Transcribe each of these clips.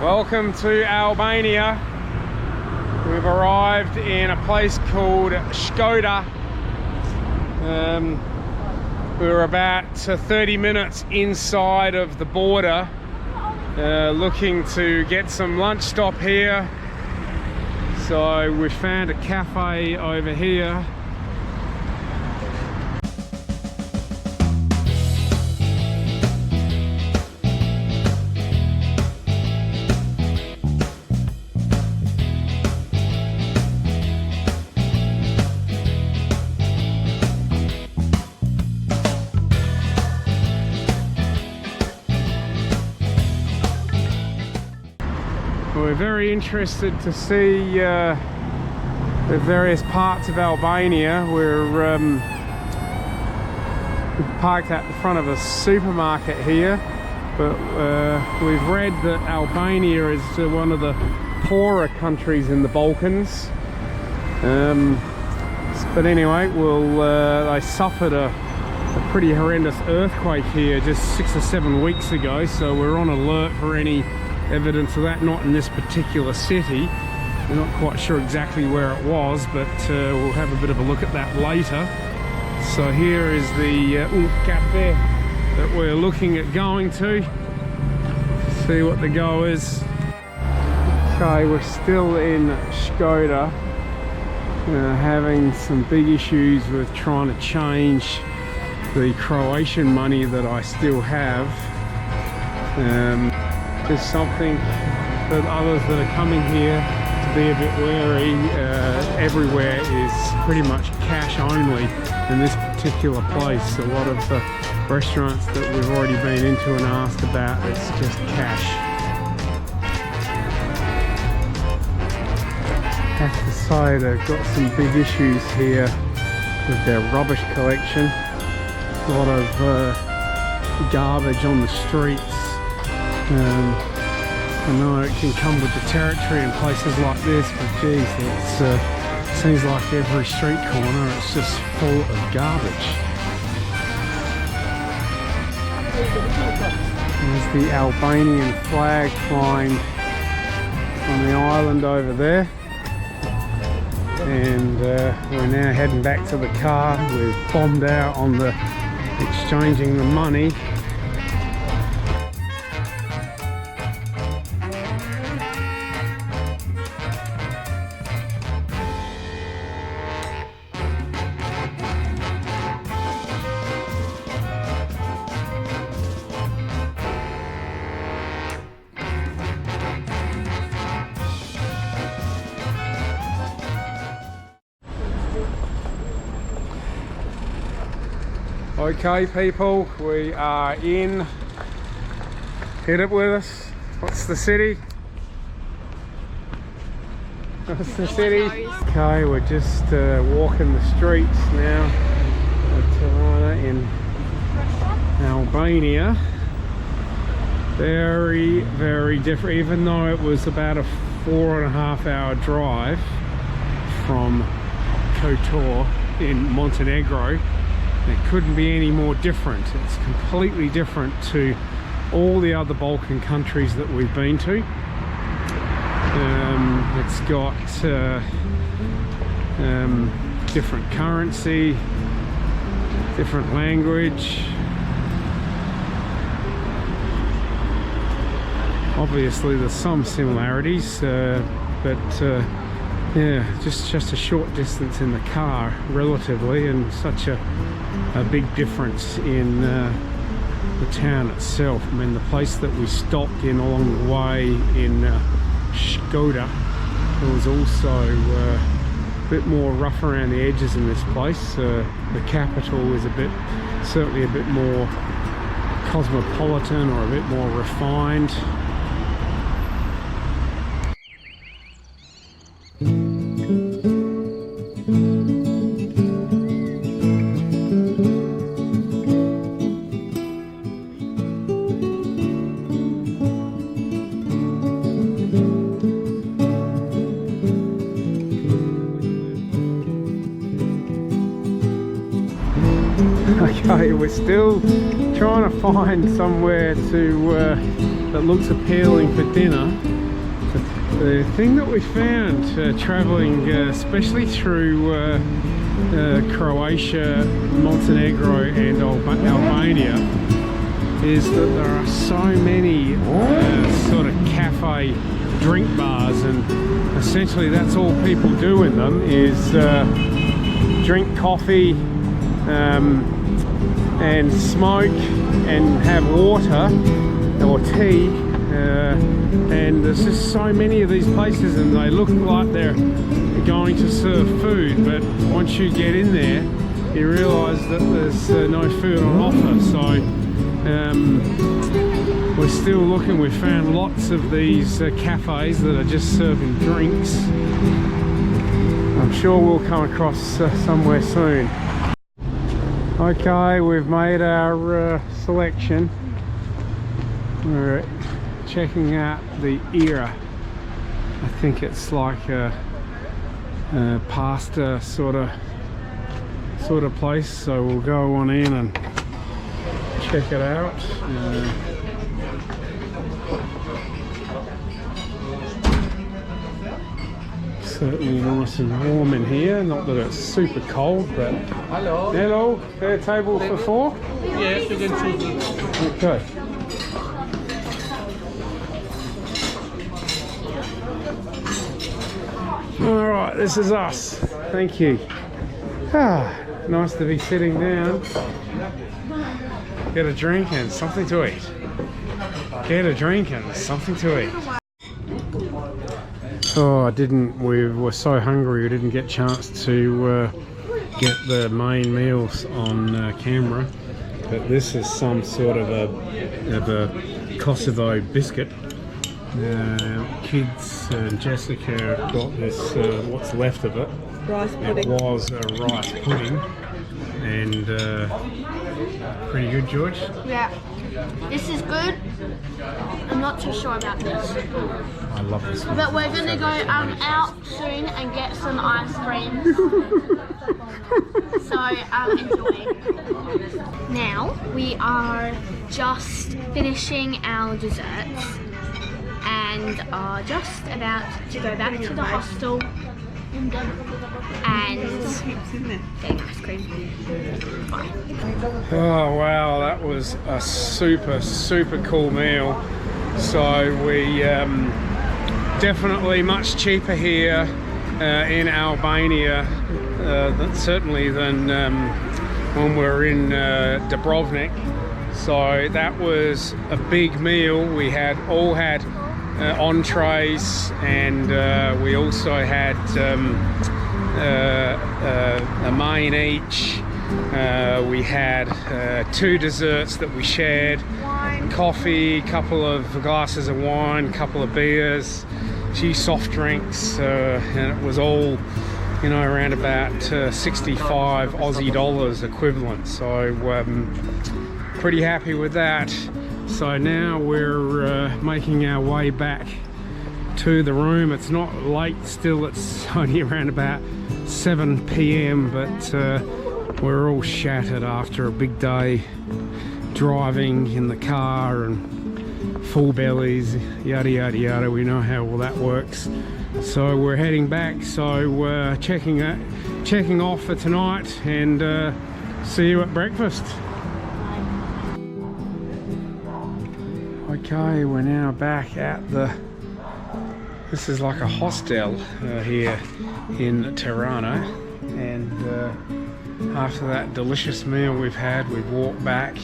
Welcome to Albania. We've arrived in a place called Schoda. We're about 30 minutes inside of the border, looking to get some lunch stop here. So we found a cafe over here. We're very interested to see the various parts of Albania. We're parked at the front of a supermarket here, but we've read that Albania is one of the poorer countries in the Balkans. But anyway, they suffered a pretty horrendous earthquake here just 6 or 7 weeks ago, so we're on alert for any evidence of that. Not in this particular city. We're not quite sure exactly where it was, but we'll have a bit of a look at that later. So here is the cafe that we're looking at going to. See what the go is. Okay, we're still in Schoda, having some big issues with trying to change the Croatian money that I still have. Just something that others that are coming here to be a bit wary. Everywhere is pretty much cash only in this particular place. A lot of the restaurants that we've already been into and asked about, it's just cash. I have to say they've got some big issues here with their rubbish collection. A lot of garbage on the streets. I know it can come with the territory in places like this, but geez, it seems like every street corner it's just full of garbage. There's the Albanian flag flying on the island over there, and we're now heading back to the car. We've bombed out on the exchanging the money. Okay people, we are in. Hit it with us. What's the city? What's the city? Okay, we're just walking the streets now of Tirana in Albania. Very, very different, even though it was about a 4.5 hour drive from Kotor in Montenegro. It couldn't be any more different. It's completely different to all the other Balkan countries that we've been to. It's got different currency, different language. Obviously there's some similarities, but yeah, just a short distance in the car relatively, and such a big difference in the town itself. I mean, the place that we stopped in along the way in Schoda, it was also a bit more rough around the edges in this place. The capital is certainly a bit more cosmopolitan, or a bit more refined. Okay, we're still trying to find somewhere that looks appealing for dinner. The thing that we found traveling, especially through Croatia, Montenegro and Albania, is that there are so many sort of cafe drink bars, and essentially that's all people do in them is drink coffee and smoke and have water or tea, and there's just so many of these places, and they look like they're going to serve food, but once you get in there you realize that there's no food on offer. So we're still looking. We found lots of these cafes that are just serving drinks. I'm sure we'll come across somewhere soon. Okay, we've made our selection. We're checking out the Era. I think it's like a pasta sort of place, so we'll go on in and check it out. Certainly nice and warm in here, not that it's super cold, but hello, fair table for 4? Yes, you can choose. Okay. Alright, this is us. Thank you. Nice to be sitting down. Get a drink and something to eat. Get a drink and something to eat. Oh, we were so hungry we didn't get a chance to get the main meals on camera. But this is some sort of a Kosovo biscuit. Kids and Jessica got this, what's left of it. Rice pudding. It was a rice pudding, and pretty good, George? Yeah, this is good. I'm not too sure about this. I love this one. But we're gonna go out soon and get some ice cream. So enjoy. Now we are just finishing our desserts and are just about to go back to the hostel and getting ice cream. Bye. Oh wow, that was a super cool meal. So we definitely much cheaper here in Albania certainly than when we were in Dubrovnik. So that was a big meal. We all had entrees, and we also had a main each. We had 2 desserts that we shared, coffee, a couple of glasses of wine, a couple of beers, a few soft drinks, and it was all, you know, around about 65 Aussie dollars equivalent. So pretty happy with that. So now we're making our way back to the room. It's not late still, it's only around about 7 p.m, but we're all shattered after a big day driving in the car and full bellies, yada yada yada. We know how all that works. So we're heading back, so checking off for tonight, and see you at breakfast. Okay, we're now back at this is like a hostel here in Tirana, and after that delicious meal we've had, we've walked back.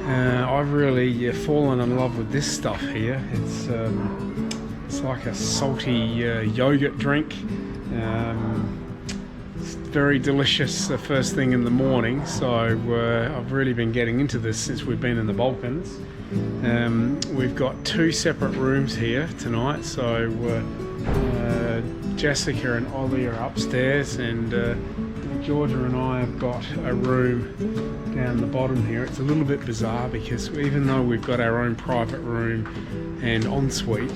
I've really fallen in love with this stuff here. It's like a salty yogurt drink. It's very delicious the first thing in the morning, so I've really been getting into this since we've been in the Balkans. We've got 2 separate rooms here tonight, so Jessica and Ollie are upstairs, and Georgia and I have got a room down the bottom here. It's a little bit bizarre because even though we've got our own private room and ensuite,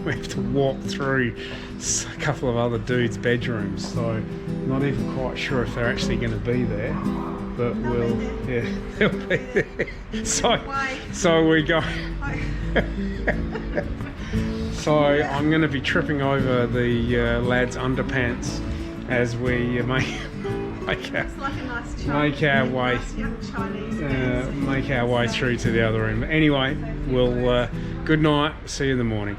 we have to walk through a couple of other dudes' bedrooms, so not even quite sure if they're actually going to be there, but they'll be there. So we go. so I'm going to be tripping over the lads' underpants as we make our way through to the other room. But anyway, we'll good night. See you in the morning.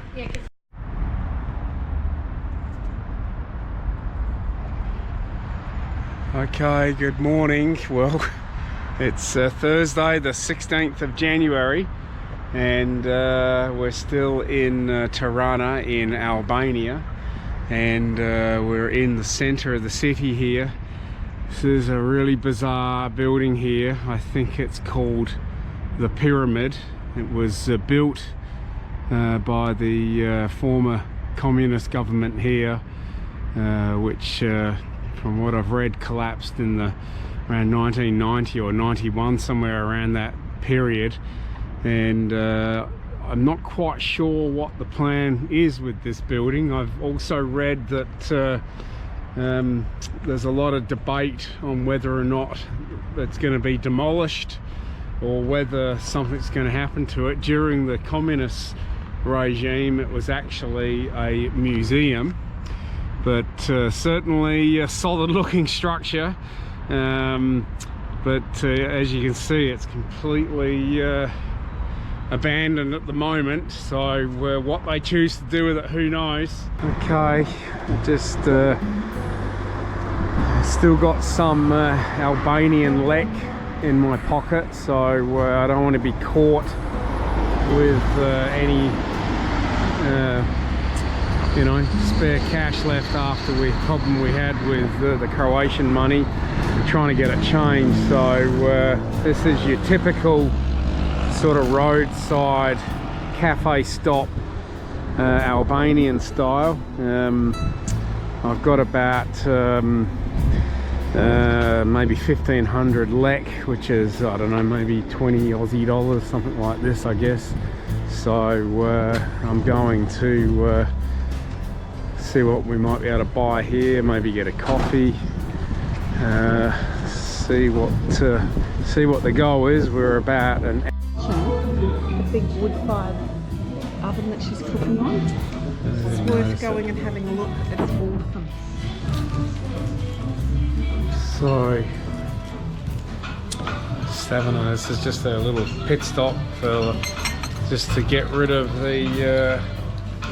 Okay, good morning. Well, it's Thursday the 16th of January and we're still in Tirana in Albania, and we're in the center of the city here. This is a really bizarre building here. I think it's called the Pyramid. It was built by the former communist government here, which from what I've read collapsed in around 1990 or 91, somewhere around that period. And I'm not quite sure what the plan is with this building. I've also read that there's a lot of debate on whether or not it's going to be demolished or whether something's going to happen to it. During the communist regime, it was actually a museum, but certainly a solid looking structure. But as you can see, it's completely abandoned at the moment, so what they choose to do with it, who knows. Okay, just still got some Albanian lek in my pocket, so I don't want to be caught with any you know, spare cash left after the problem we had with the Croatian money. We're trying to get it changed, so this is your typical sort of roadside cafe stop, Albanian style. I've got about maybe 1500 lek, which is, I don't know, maybe 20 Aussie dollars, something like this, I guess. So I'm going to see what we might be able to buy here, maybe get a coffee, see what the goal is. We're about an a big wood-fired oven that she's cooking on. It's worth going and having a look. It's awesome. So, this is just a little pit stop for just to get rid of the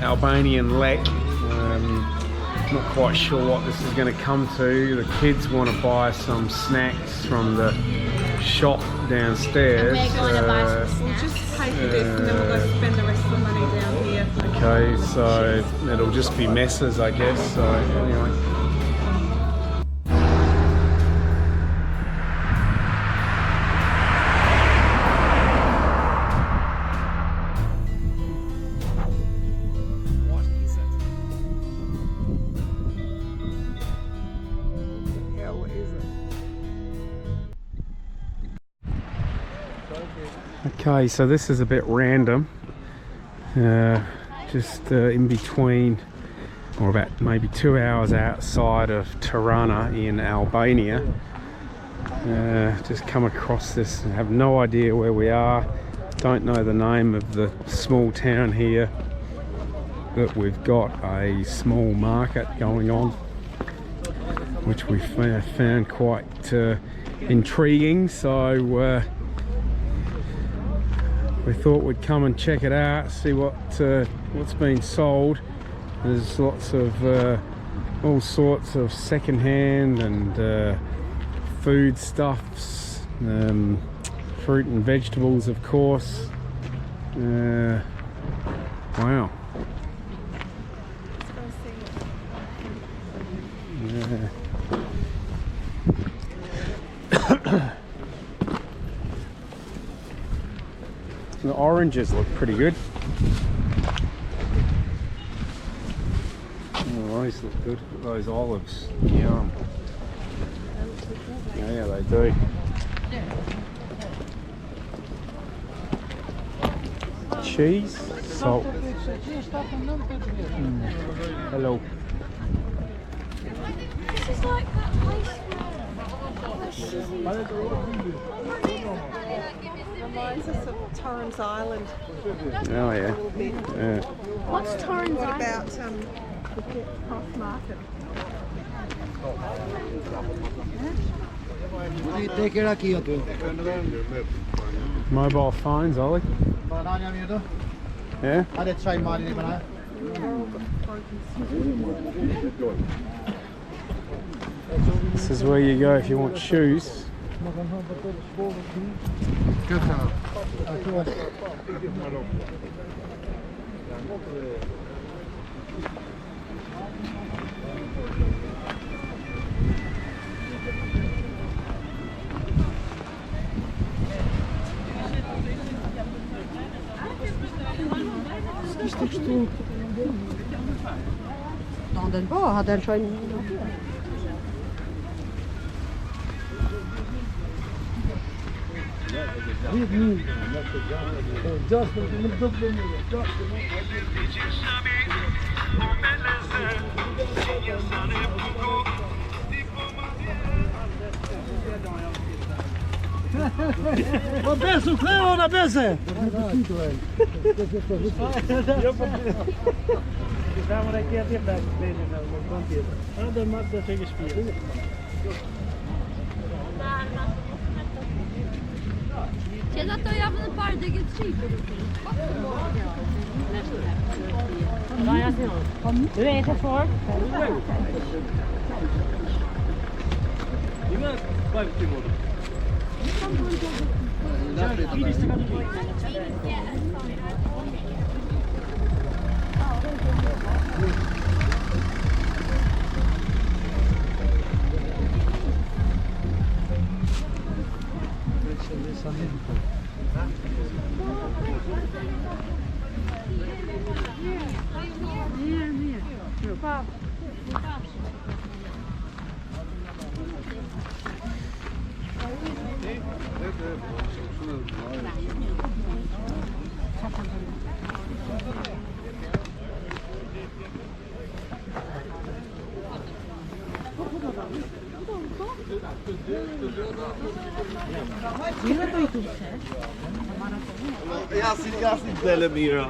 Albanian lek. Not quite sure what this is going to come to. The kids want to buy some snacks from the shop downstairs. And we're going to buy some snacks. We'll just pay for this and then we'll go spend the rest of the money down here. Okay, so it'll just be messes, I guess. So anyway. Okay, so this is a bit random, just in between, or about maybe 2 hours outside of Tirana in Albania. Just come across this, have no idea where we are, don't know the name of the small town here, but we've got a small market going on, which we found quite intriguing, so we thought we'd come and check it out, see what's been sold. There's lots of all sorts of second-hand and food stuffs, fruit and vegetables, of course. Wow. The oranges look pretty good. Oh, those look good. Those olives. Yum. Yeah, they do. Cheese, salt. Hello. This is like that place Reminds us of Torrens Island Oh a yeah. little bit. Yeah. What's Torrens What Island? about the Cross Market? Mobile phones, Ollie. Yeah. This is where you go if you want shoes. Dan var hade en sån. Vad bäst och kläderna bäst! Vamos daqui a tempo anda mais da chega espia. Kiedy to ja bym bardzo gitsi. Du är inte kvar. Ja si dele mira.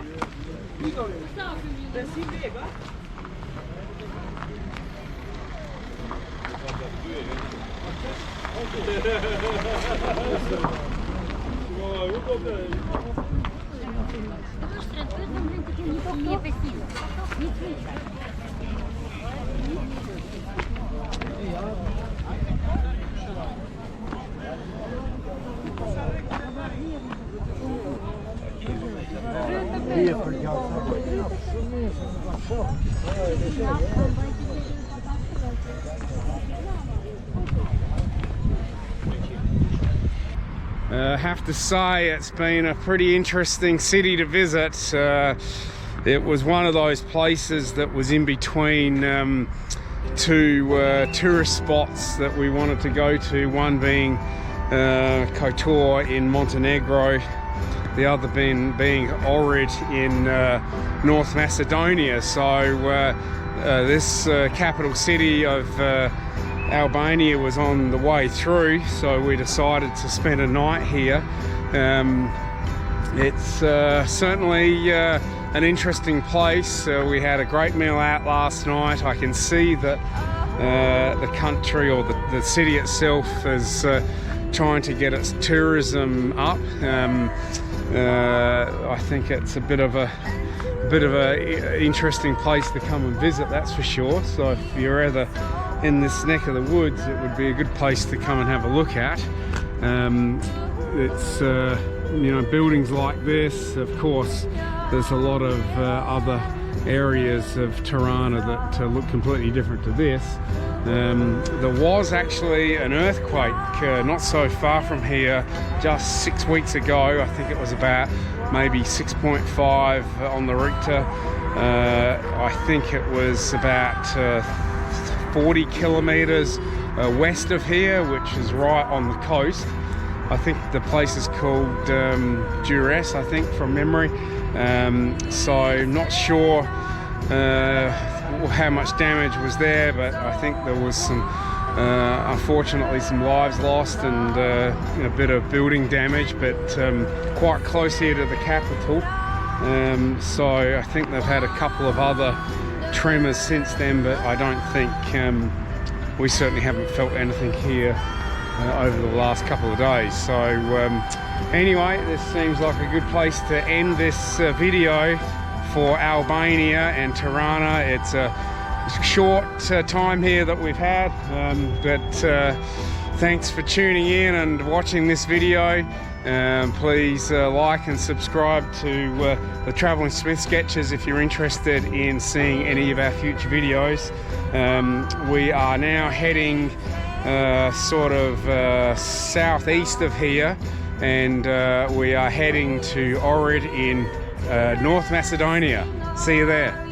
Nie pesilo. Nic I have to say it's been a pretty interesting city to visit. It was one of those places that was in between two tourist spots that we wanted to go to, one being Kotor in Montenegro, the other being Ohrid in North Macedonia. So this capital city of Albania was on the way through, so we decided to spend a night here. It's certainly an interesting place. We had a great meal out last night. I can see that the country or the city itself is trying to get its tourism up. I think it's a bit of a interesting place to come and visit, that's for sure. So if you're ever in this neck of the woods, it would be a good place to come and have a look at. It's you know, buildings like this. Of course, there's a lot of other areas of Tirana that look completely different to this. There was actually an earthquake not so far from here just 6 weeks ago. I think it was about maybe 6.5 on the Richter. I think it was about 40 kilometers west of here, which is right on the coast. I think the place is called Durres, I think, from memory. So not sure how much damage was there, but I think there was some Unfortunately, some lives lost and a bit of building damage, but quite close here to the capital. So I think they've had a couple of other tremors since then, but I don't think we certainly haven't felt anything here over the last couple of days. So anyway, this seems like a good place to end this video for Albania and Tirana. It's a short time here that we've had, but thanks for tuning in and watching this video. Please like and subscribe to the Travelling Smith Sketches if you're interested in seeing any of our future videos. We are now heading sort of southeast of here, and we are heading to Ohrid in North Macedonia. See you there.